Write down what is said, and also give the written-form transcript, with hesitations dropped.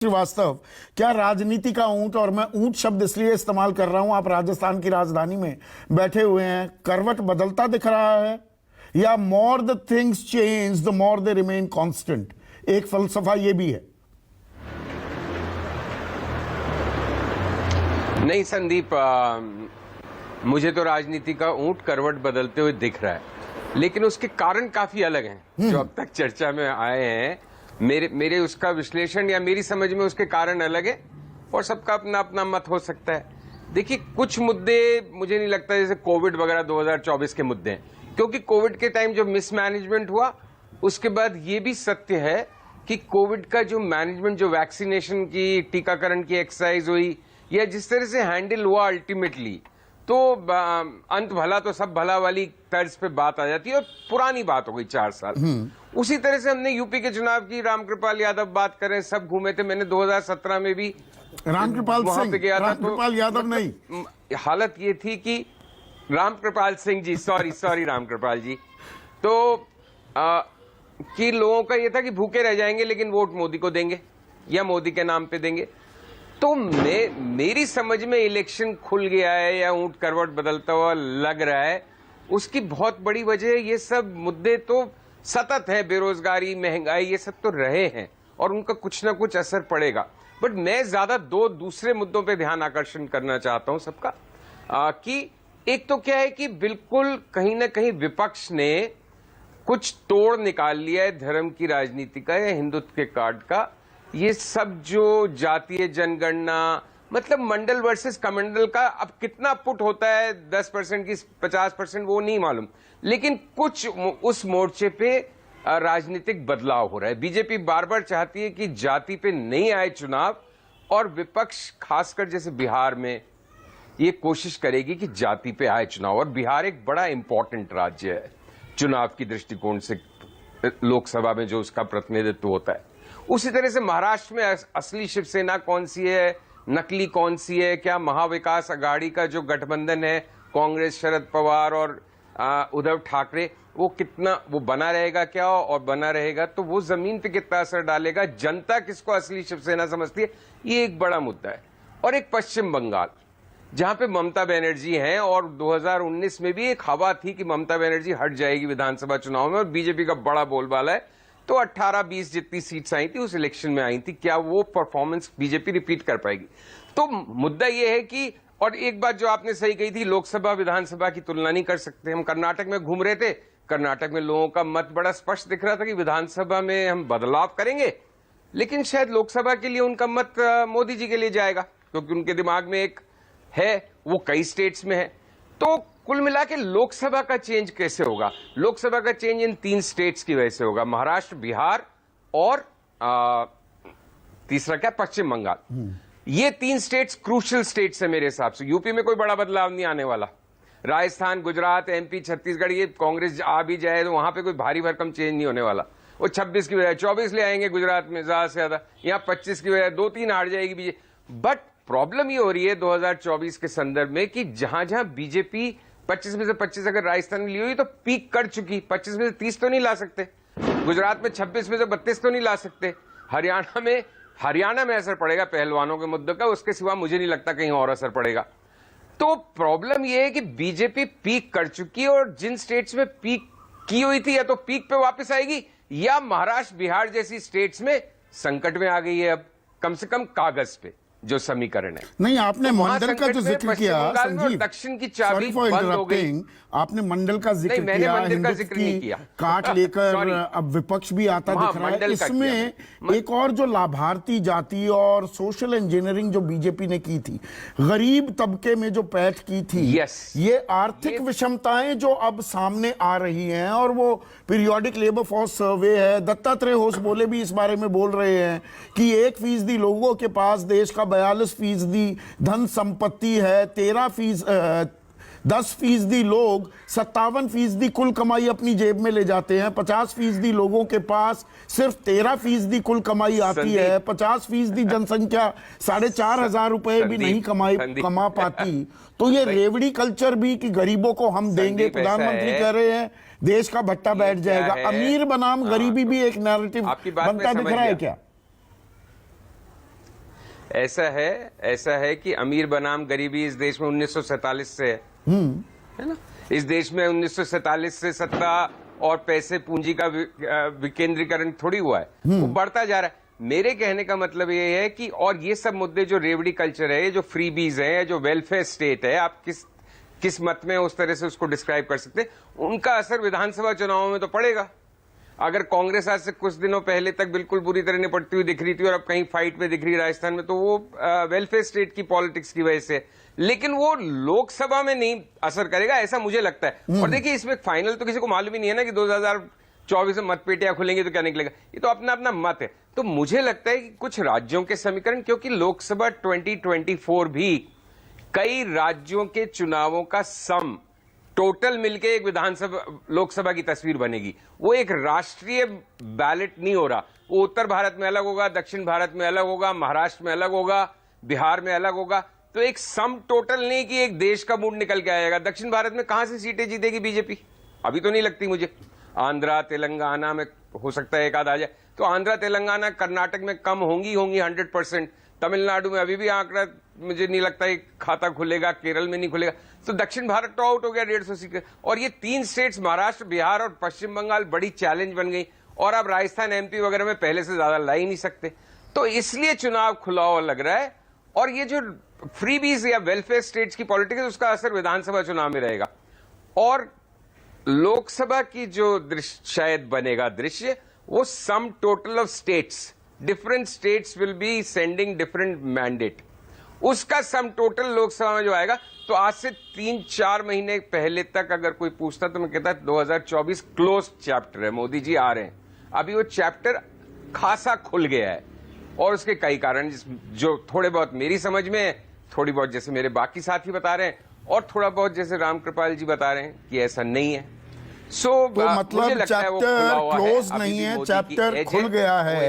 श्रीवास्तव, क्या राजनीति का ऊंट, और मैं ऊंट शब्द इसलिए इस्तेमाल कर रहा हूं, आप राजस्थान की राजधानी में बैठे हुए हैं, करवट बदलता दिख रहा है या more the things change the more they remain constant? एक फलसफा ये भी है। नहीं संदीप, मुझे तो राजनीति का ऊंट करवट बदलते हुए दिख रहा है, लेकिन उसके कारण काफी अलग हैं जो अब तक चर्चा में आए हैं। मेरे उसका विश्लेषण या मेरी समझ में उसके कारण अलग है और सबका अपना अपना मत हो सकता है। देखिए, कुछ मुद्दे मुझे नहीं लगता जैसे कोविड वगैरह 2024 के मुद्दे हैं, क्योंकि कोविड के टाइम जो मिसमैनेजमेंट हुआ उसके बाद ये भी सत्य है कि कोविड का जो मैनेजमेंट, जो वैक्सीनेशन की, टीकाकरण की एक्सरसाइज हुई या जिस तरह से हैंडल हुआ अल्टीमेटली, तो अंत भला तो सब भला वाली तर्ज पे बात आ जाती है और पुरानी बात हो गई 4 साल। उसी तरह से हमने यूपी के चुनाव की, रामकृपाल यादव बात करें, सब घूमे थे। मैंने 2017 में भी रामकृपाल वहां पे गया था, रामकृपाल यादव नहीं, हालत ये थी कि रामकृपाल सिंह जी, सॉरी रामकृपाल जी, तो कि लोगों का ये था कि भूखे रह जाएंगे लेकिन वोट मोदी को देंगे या मोदी के नाम पे देंगे। तो मेरी समझ में इलेक्शन खुल गया है या ऊंट करवट बदलता हुआ लग रहा है, उसकी बहुत बड़ी वजह ये सब मुद्दे तो सतत है, बेरोजगारी, महंगाई, ये सब तो रहे हैं और उनका कुछ ना कुछ असर पड़ेगा। बट मैं ज्यादा दो दूसरे मुद्दों पे ध्यान आकर्षण करना चाहता हूं सबका, कि एक तो क्या है कि बिल्कुल कहीं ना कहीं विपक्ष ने कुछ तोड़ निकाल लिया है धर्म की राजनीति का या हिंदुत्व के कार्ड का। ये सब जो जातीय जनगणना, मतलब मंडल वर्सेस कमंडल का अब कितना पुट होता है, 10% की 50%, वो नहीं मालूम, लेकिन कुछ उस मोर्चे पे राजनीतिक बदलाव हो रहा है। बीजेपी बार बार चाहती है कि जाति पे नहीं आए चुनाव, और विपक्ष खासकर जैसे बिहार में ये कोशिश करेगी कि जाति पे आए चुनाव, और बिहार एक बड़ा इंपॉर्टेंट राज्य है चुनाव की दृष्टिकोण से, लोकसभा में जो उसका प्रतिनिधित्व होता है। उसी तरह से महाराष्ट्र में असली शिवसेना कौन सी है, नकली कौन सी है, क्या महाविकास अघाड़ी का जो गठबंधन है, कांग्रेस, शरद पवार और उद्धव ठाकरे, वो कितना वो बना रहेगा क्या, और बना रहेगा तो वो जमीन पे कितना असर डालेगा, जनता किसको असली शिवसेना समझती है, ये एक बड़ा मुद्दा है। और एक पश्चिम बंगाल, जहां पे ममता बनर्जी हैं, और 2019 में भी एक हवा थी कि ममता बनर्जी हट जाएगी विधानसभा चुनाव में, और बीजेपी का बड़ा बोलबाला है, तो 18-20 जितनी सीट्स आई थी उस इलेक्शन में आई थी, क्या वो परफॉर्मेंस बीजेपी रिपीट कर पाएगी? तो मुद्दा ये है कि, और एक बात जो आपने सही कही थी, लोकसभा विधानसभा की तुलना नहीं कर सकते। हम कर्नाटक में घूम रहे थे, कर्नाटक में लोगों का मत बड़ा स्पष्ट दिख रहा था कि विधानसभा में हम बदलाव करेंगे, लेकिन शायद लोकसभा के लिए उनका मत मोदी जी के लिए जाएगा, क्योंकि उनके दिमाग में एक है, वो कई स्टेट्स में है। तो कुल मिला के लोकसभा का चेंज कैसे होगा? लोकसभा का चेंज इन 3 स्टेट्स की वजह से होगा, महाराष्ट्र, बिहार और तीसरा क्या, पश्चिम बंगाल। ये 3 स्टेट्स क्रूशियल स्टेट्स है मेरे हिसाब से। यूपी में कोई बड़ा बदलाव नहीं आने वाला। राजस्थान, गुजरात, एमपी, छत्तीसगढ़, ये कांग्रेस आ भी जाए तो वहां पे कोई भारी भरकम चेंज नहीं होने वाला। वो 26 की बजाय 24 ले आएंगे गुजरात में ज्यादा से ज्यादा, यहाँ 25 की बजाय 2-3 हार जाएगी बीजेपी। बट प्रॉब्लम ये हो रही है 2024 के संदर्भ में कि जहां जहां बीजेपी 25 में से 25 अगर राजस्थान में ली हुई तो पीक कर चुकी, 25 में से 30 तो नहीं ला सकते, गुजरात में 26 में से 32 तो नहीं ला सकते, हरियाणा में असर पड़ेगा पहलवानों के मुद्दे का, उसके सिवा मुझे नहीं लगता कहीं और असर पड़ेगा। तो प्रॉब्लम यह है कि बीजेपी पीक कर चुकी है, और जिन स्टेट्स में पीक की हुई थी या तो पीक पे वापस आएगी, या महाराष्ट्र, बिहार जैसी स्टेट्स में संकट में आ गई है अब, कम से कम कागज पे जो समीकरण है। नहीं, आपने मंडल का जो जिक्र किया संजीव, दक्षिण की चाबी बंद हो गई। आपने मंडल का जिक्र किया, हिंदुत्व की काट लेकर अब विपक्ष भी आता दिख रहा है। इसमें एक और जो लाभार्थी जाति और सोशल इंजीनियरिंग जो बीजेपी ने की थी, गरीब तबके में जो पैठ की थी, ये आर्थिक विषमताएं जो अब सामने आ रही हैं, और वो पीरियोडिक लेबर फोर्स सर्वे है, दत्तात्रेय होसबोले भी इस बारे में बोल रहे हैं कि 1% लोगों के पास देश का 42% धन संपत्ति है, 10% लोग 57% कुल कमाई अपनी जेब में ले जाते हैं, 50% लोगों के पास सिर्फ 13% कुल कमाई आती है, 50% जनसंख्या 4,500 रुपए भी नहीं कमा पाती। तो ये रेवड़ी कल्चर भी कि गरीबों को हम देंगे, प्रधानमंत्री कह रहे हैं देश का भट्टा बैठ जाएगा, अमीर बनाम गरीबी भी एक नैरेटिव बनता दिख रहा है क्या? ऐसा है कि अमीर बनाम गरीबी इस देश में 1947 से है ना। इस देश में 1947 से सत्ता और पैसे पूंजी का विकेंद्रीकरण थोड़ी हुआ है, वो बढ़ता जा रहा है। मेरे कहने का मतलब ये है कि और ये सब मुद्दे जो रेवड़ी कल्चर है, जो फ्रीबीज है, जो वेलफेयर स्टेट है, आप किस मत में उस तरह से उसको डिस्क्राइब कर सकते हैं, उनका असर विधानसभा चुनावों में तो पड़ेगा। अगर कांग्रेस आज से कुछ दिनों पहले तक बिल्कुल बुरी तरह निपटती हुई दिख रही थी और अब कहीं फाइट में दिख रही है राजस्थान में, तो वो वेलफेयर स्टेट की पॉलिटिक्स की वजह से, लेकिन वो लोकसभा में नहीं असर करेगा, ऐसा मुझे लगता है। और देखिए, इसमें फाइनल तो किसी को मालूम ही नहीं है ना कि 2024 में मतपेटियां खुलेंगी तो क्या निकलेगा, ये तो अपना अपना मत है। तो मुझे लगता है कि कुछ राज्यों के समीकरण, क्योंकि लोकसभा 2024 भी कई राज्यों के चुनावों का सम टोटल मिलके एक विधानसभा लोकसभा की तस्वीर बनेगी। वो एक राष्ट्रीय बैलेट नहीं हो रहा, वो उत्तर भारत में अलग होगा, दक्षिण भारत में अलग होगा, महाराष्ट्र में अलग होगा, बिहार में अलग होगा। तो एक सम टोटल नहीं कि एक देश का मूड निकल के आएगा। दक्षिण भारत में कहां से सीटें जीतेगी बीजेपी, अभी तो नहीं लगती मुझे। आंध्रा तेलंगाना में हो सकता है एक आध आ जाए, तो आंध्रा तेलंगाना कर्नाटक में कम होंगी 100%। तमिलनाडु में अभी भी आंकड़ा मुझे नहीं लगता है खाता खुलेगा, केरल में नहीं खुलेगा। तो दक्षिण भारत तो आउट हो गया 150 सीट। और ये 3 स्टेट्स महाराष्ट्र, बिहार और पश्चिम बंगाल बड़ी चैलेंज बन गई, और अब राजस्थान, एमपी वगैरह में पहले से ज्यादा ला ही नहीं सकते। तो इसलिए चुनाव खुला हुआ लग रहा है। और ये जो फ्रीबीज या वेलफेयर स्टेट्स की पॉलिटिक्स है, उसका असर विधानसभा चुनाव में रहेगा। और लोकसभा की जो दृश्य शायद बनेगा दृश्य, वो sum total of states, different states will be sending different mandate, उसका सम टोटल लोकसभा में जो आएगा। तो आज से 3-4 महीने पहले तक अगर कोई पूछता तो मैं कहता 2024 क्लोज चैप्टर है, मोदी जी आ रहे हैं। अभी वो चैप्टर खासा खुल गया है, और उसके कई कारण जो थोड़े बहुत मेरी समझ में है, थोड़ी बहुत जैसे मेरे बाकी साथी बता रहे हैं, और थोड़ा बहुत जैसे रामकृपाल जी बता रहे हैं कि ऐसा नहीं है। तो मतलब चैप्टर क्लोज नहीं है, चैप्टर खुल गया है।